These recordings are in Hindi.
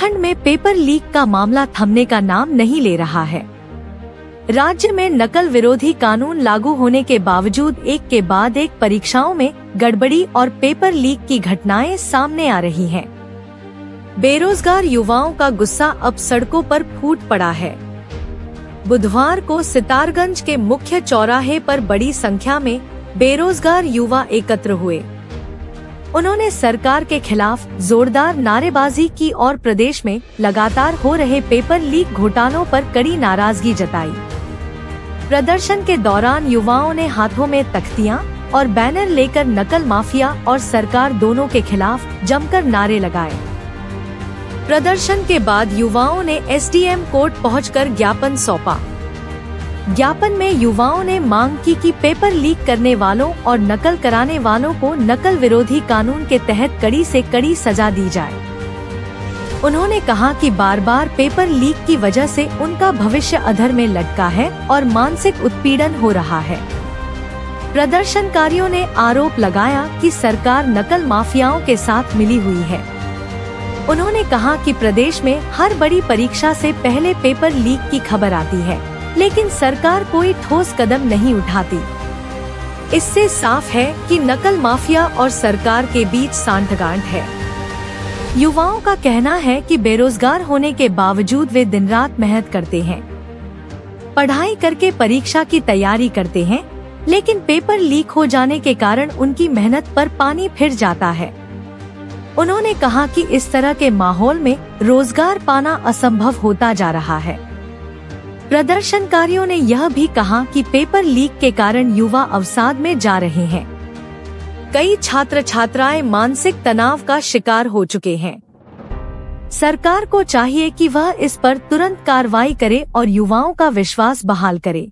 झारखंड में पेपर लीक का मामला थमने का नाम नहीं ले रहा है। राज्य में नकल विरोधी कानून लागू होने के बावजूद एक के बाद एक परीक्षाओं में गड़बड़ी और पेपर लीक की घटनाएं सामने आ रही हैं। बेरोजगार युवाओं का गुस्सा अब सड़कों पर फूट पड़ा है। बुधवार को सितारगंज के मुख्य चौराहे पर बड़ी संख्या में बेरोजगार युवा एकत्र हुए। उन्होंने सरकार के खिलाफ जोरदार नारेबाजी की और प्रदेश में लगातार हो रहे पेपर लीक घोटालों पर कड़ी नाराजगी जताई। प्रदर्शन के दौरान युवाओं ने हाथों में तख्तियां और बैनर लेकर नकल माफिया और सरकार दोनों के खिलाफ जमकर नारे लगाए। प्रदर्शन के बाद युवाओं ने एसडीएम कोर्ट पहुंचकर ज्ञापन सौंपा। ज्ञापन में युवाओं ने मांग की कि पेपर लीक करने वालों और नकल कराने वालों को नकल विरोधी कानून के तहत कड़ी से कड़ी सजा दी जाए। उन्होंने कहा कि बार बार पेपर लीक की वजह से उनका भविष्य अधर में लटका है और मानसिक उत्पीड़न हो रहा है। प्रदर्शनकारियों ने आरोप लगाया कि सरकार नकल माफियाओं के साथ मिली हुई है। उन्होंने कहा कि प्रदेश में हर बड़ी परीक्षा से पहले पेपर लीक की खबर आती है, लेकिन सरकार कोई ठोस कदम नहीं उठाती। इससे साफ है कि नकल माफिया और सरकार के बीच सांठगांठ है। युवाओं का कहना है कि बेरोजगार होने के बावजूद वे दिन रात मेहनत करते हैं, पढ़ाई करके परीक्षा की तैयारी करते हैं, लेकिन पेपर लीक हो जाने के कारण उनकी मेहनत पर पानी फिर जाता है। उन्होंने कहा कि इस तरह के माहौल में रोजगार पाना असंभव होता जा रहा है। प्रदर्शनकारियों ने यह भी कहा कि पेपर लीक के कारण युवा अवसाद में जा रहे हैं। कई छात्र छात्राएं मानसिक तनाव का शिकार हो चुके हैं। सरकार को चाहिए कि वह इस पर तुरंत कार्रवाई करे और युवाओं का विश्वास बहाल करे।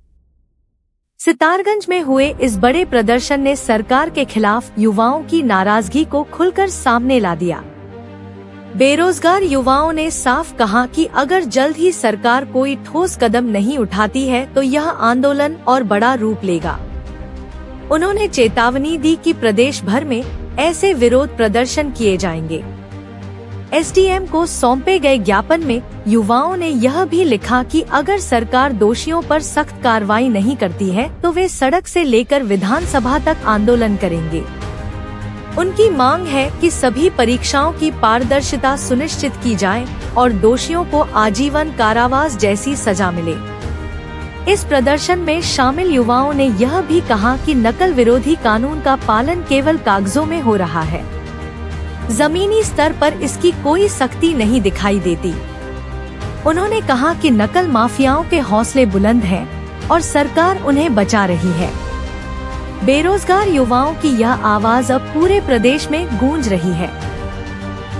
सितारगंज में हुए इस बड़े प्रदर्शन ने सरकार के खिलाफ युवाओं की नाराजगी को खुलकर सामने ला दिया। बेरोजगार युवाओं ने साफ कहा कि अगर जल्द ही सरकार कोई ठोस कदम नहीं उठाती है तो यह आंदोलन और बड़ा रूप लेगा। उन्होंने चेतावनी दी कि प्रदेश भर में ऐसे विरोध प्रदर्शन किए जाएंगे। एसडीएम को सौंपे गए ज्ञापन में युवाओं ने यह भी लिखा कि अगर सरकार दोषियों पर सख्त कार्रवाई नहीं करती है तो वे सड़क से लेकर विधानसभा तक आंदोलन करेंगे। उनकी मांग है कि सभी परीक्षाओं की पारदर्शिता सुनिश्चित की जाए और दोषियों को आजीवन कारावास जैसी सजा मिले। इस प्रदर्शन में शामिल युवाओं ने यह भी कहा कि नकल विरोधी कानून का पालन केवल कागजों में हो रहा है, जमीनी स्तर पर इसकी कोई सख्ती नहीं दिखाई देती। उन्होंने कहा कि नकल माफियाओं के हौसले बुलंद हैं और सरकार उन्हें बचा रही है। बेरोजगार युवाओं की यह आवाज अब पूरे प्रदेश में गूंज रही है।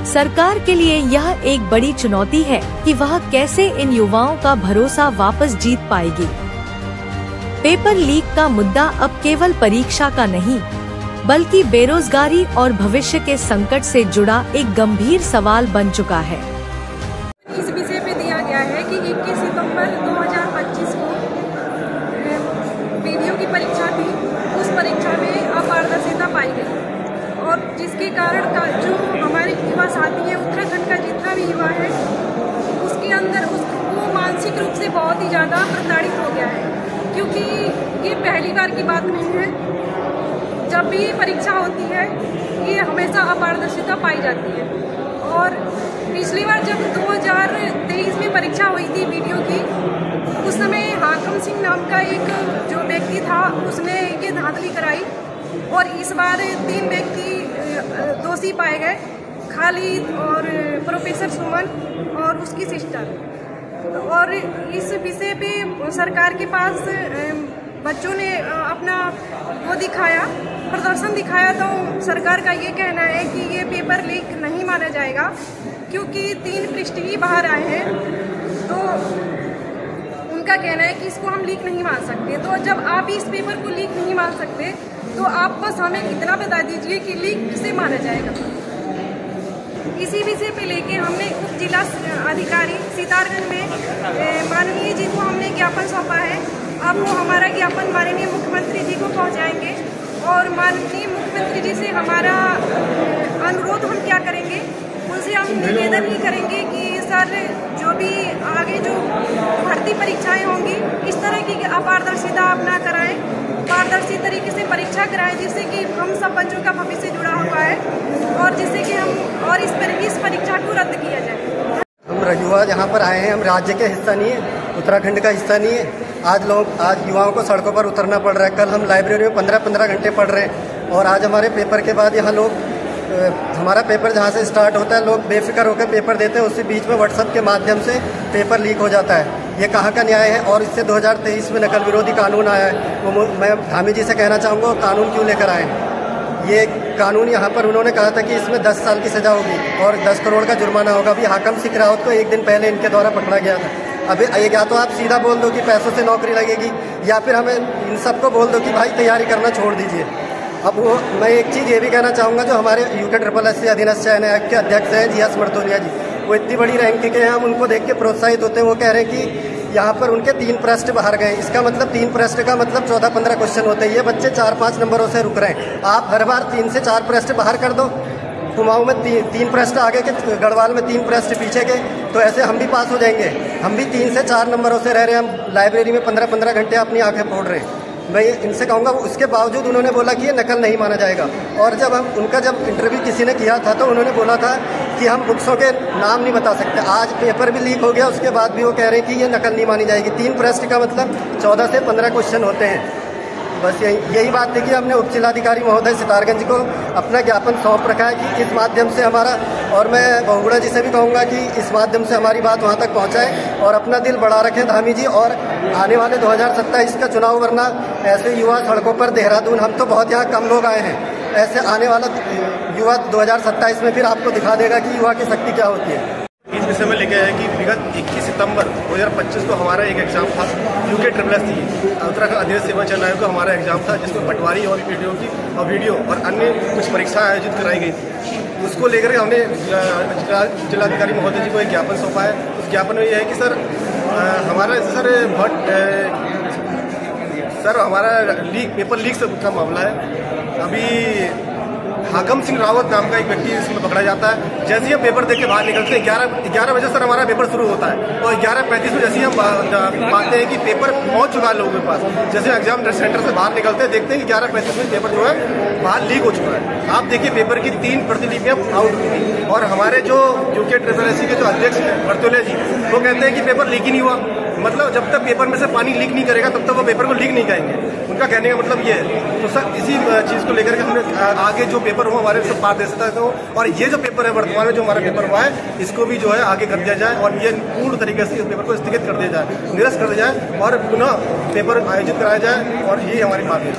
सरकार के लिए यह एक बड़ी चुनौती है कि वह कैसे इन युवाओं का भरोसा वापस जीत पाएगी। पेपर लीक का मुद्दा अब केवल परीक्षा का नहीं, बल्कि बेरोजगारी और भविष्य के संकट से जुड़ा एक गंभीर सवाल बन चुका है। इस विषय पे दिया गया है कि 21 सितंबर 2025 को वीडियो की परीक्षा थी। उस परीक्षा में अपारदर्शिता पाई गई और जिसके कारण का जो हमारे युवा साथी है, उत्तराखंड का जितना भी युवा है, उसके अंदर वो मानसिक रूप से बहुत ही ज़्यादा प्रताड़ित हो गया है। क्योंकि ये पहली बार की बात नहीं है, जब भी परीक्षा होती है ये हमेशा अपारदर्शिता पाई जाती है। और पिछली बार जब 2023 में परीक्षा हुई थी वीडियो की, उस समय हाकम सिंह नाम का एक जो व्यक्ति था उसने ये धांधली कराई और इस बार 3 व्यक्ति दोषी पाए गए, खालिद और प्रोफेसर सुमन और उसकी सिस्टर। और इस विषय पे सरकार के पास बच्चों ने अपना वो दिखाया, प्रदर्शन दिखाया, तो सरकार का ये कहना है कि ये पेपर लीक नहीं माना जाएगा क्योंकि 3 पृष्ठ ही बाहर आए हैं। तो उनका कहना है कि इसको हम लीक नहीं मान सकते। तो जब आप इस पेपर को लीक नहीं मान सकते तो आप बस हमें इतना बता दीजिए कि लीक किसे माना जाएगा। इसी विषय पे लेके हमने उप जिला अधिकारी सितारगंज में माननीय जी को हमने ज्ञापन सौंपा है। अब वो हमारा ज्ञापन माननीय मुख्यमंत्री जी को पहुंचाएंगे और माननीय मुख्यमंत्री जी से हमारा अनुरोध हम क्या करेंगे, उनसे हम निवेदन ही करेंगे कि सर जो भी आगे जो भर्ती परीक्षाएं होंगी इस तरह की अपारदर्शिता आप ना कराएं, पारदर्शी तरीके से परीक्षा कराएं, जिससे कि हम सब बच्चों का भविष्य जुड़ा हुआ है और जिससे कि हम और इस परीक्षा को रद्द किया जाए। हम युवा यहाँ पर आए हैं, हम राज्य के हिस्सा नहीं है, उत्तराखंड का हिस्सा नहीं है। आज युवाओं को सड़कों पर उतरना पड़ रहा है। कल हम लाइब्रेरी में 15-15 घंटे पढ़ रहे हैं और आज हमारे पेपर के बाद यहाँ लोग हमारा पेपर जहाँ से स्टार्ट होता है लोग बेफिक्र होकर पेपर देते हैं, उसी बीच में व्हाट्सएप के माध्यम से पेपर लीक हो जाता है। ये कहाँ का न्याय है? और इससे 2023 में नकल विरोधी कानून आया है, वो मैं धामी जी से कहना चाहूँगा कानून क्यों लेकर आए हैं। ये कानून यहाँ पर उन्होंने कहा था कि इसमें 10 साल की सज़ा होगी और 10 करोड़ का जुर्माना होगा। अभी हाकम सिख रावत को एक दिन पहले इनके द्वारा पकड़ा गया था। अभी या तो आप सीधा बोल दो कि पैसों से नौकरी लगेगी या फिर हमें इन सबको बोल दो कि भाई तैयारी करना छोड़ दीजिए। अब वो मैं एक चीज़ ये भी कहना चाहूँगा, जो हमारे UKSSC अधीनस्थ चयन आयोग के अध्यक्ष हैं GS मर्तोलिया जी, वो इतनी बड़ी रैंक के हैं, हम उनको देख के प्रोत्साहित होते हैं। वो कह रहे हैं कि यहाँ पर उनके 3 प्रश्न बाहर गए, इसका मतलब 3 प्रश्न का मतलब 14-15 क्वेश्चन होते हैं। ये बच्चे 4-5 नंबरों से रुक रहे हैं। आप हर बार 3 से 4 प्रश्न बाहर कर दो, कुमाऊं में 3 प्रश्न आगे के, गढ़वाल में 3 प्रश्न पीछे के, तो ऐसे हम भी पास हो जाएंगे। हम भी 3 से 4 नंबरों से रह रहे हैं, हम लाइब्रेरी में 15-15 घंटे अपनी आंखें फोड़ रहे हैं। मैं इनसे कहूँगा, उसके बावजूद उन्होंने बोला कि ये नकल नहीं माना जाएगा। और जब जब इंटरव्यू किसी ने किया था तो उन्होंने बोला था कि हम बुक्सों के नाम नहीं बता सकते। आज पेपर भी लीक हो गया, उसके बाद भी वो कह रहे हैं कि ये नकल नहीं मानी जाएगी। 3 प्रश्न का मतलब 14 से 15 क्वेश्चन होते हैं। बस यही बात थी कि हमने उप जिलाधिकारी महोदय सितारगंज को अपना ज्ञापन सौंप रखा है कि इस माध्यम से हमारा, और मैं बहुगुणा जी से भी कहूँगा कि इस माध्यम से हमारी बात वहाँ तक पहुँचाएं और अपना दिल बढ़ा रखें धामी जी। और आने वाले 2027 का चुनाव, वरना ऐसे युवा सड़कों पर देहरादून, हम तो बहुत यहाँ कम लोग आए हैं, ऐसे आने वाला युवा 2027 में फिर आपको दिखा देगा कि युवा की शक्ति क्या होती है। इस विषय में लेके आए कि विगत 21 सितंबर 2025 को हमारा एक एग्जाम था, UKSSC उत्तराखंड अधीनस्थ सेवा चयन आयोग का हमारा एग्जाम था, जिसमें पटवारी और वीडियो और अन्य कुछ परीक्षाएं आयोजित कराई गई थी। उसको लेकर हमने जिलाधिकारी महोदय जी को एक ज्ञापन सौंपा है। उस ज्ञापन में यह है कि सर हमारा पेपर लीक से का मामला है। अभी हाकम सिंह रावत नाम का एक व्यक्ति इसमें पकड़ा जाता है। जैसे ही हम पेपर देके बाहर निकलते हैं 11 बजे सर हमारा पेपर शुरू होता है और 11:35 में जैसे ही हम पाते हैं कि पेपर पहुंच चुका है लोगों के पास, जैसे एग्जाम सेंटर से बाहर निकलते हैं देखते हैं कि 11:35 में पेपर जो है बाहर लीक हो चुका है। आप देखिए पेपर की 3 प्रतिलिपियां आउट हुई थी और हमारे जो UKSSC के जो अध्यक्ष हैं मर्तोलिया जी, वो कहते हैं कि पेपर लीक ही नहीं हुआ। मतलब जब तक पेपर में से पानी लीक नहीं करेगा तब तक वो पेपर को लीक नहीं करेंगे। उनका कहने का मतलब ये है। तो सर इसी चीज़ को लेकर के हमने आगे जो पेपर हो हमारे से पारदर्शिता हो, और ये जो पेपर है वर्तमान में जो हमारा पेपर हुआ है इसको भी जो है आगे कर दिया जाए और ये पूर्ण तरीके से इस पेपर को स्थगित कर दिया जाए, निरस्त कर दिया जाए और पुनः पेपर आयोजित कराया जाए, और यही हमारी मांग है।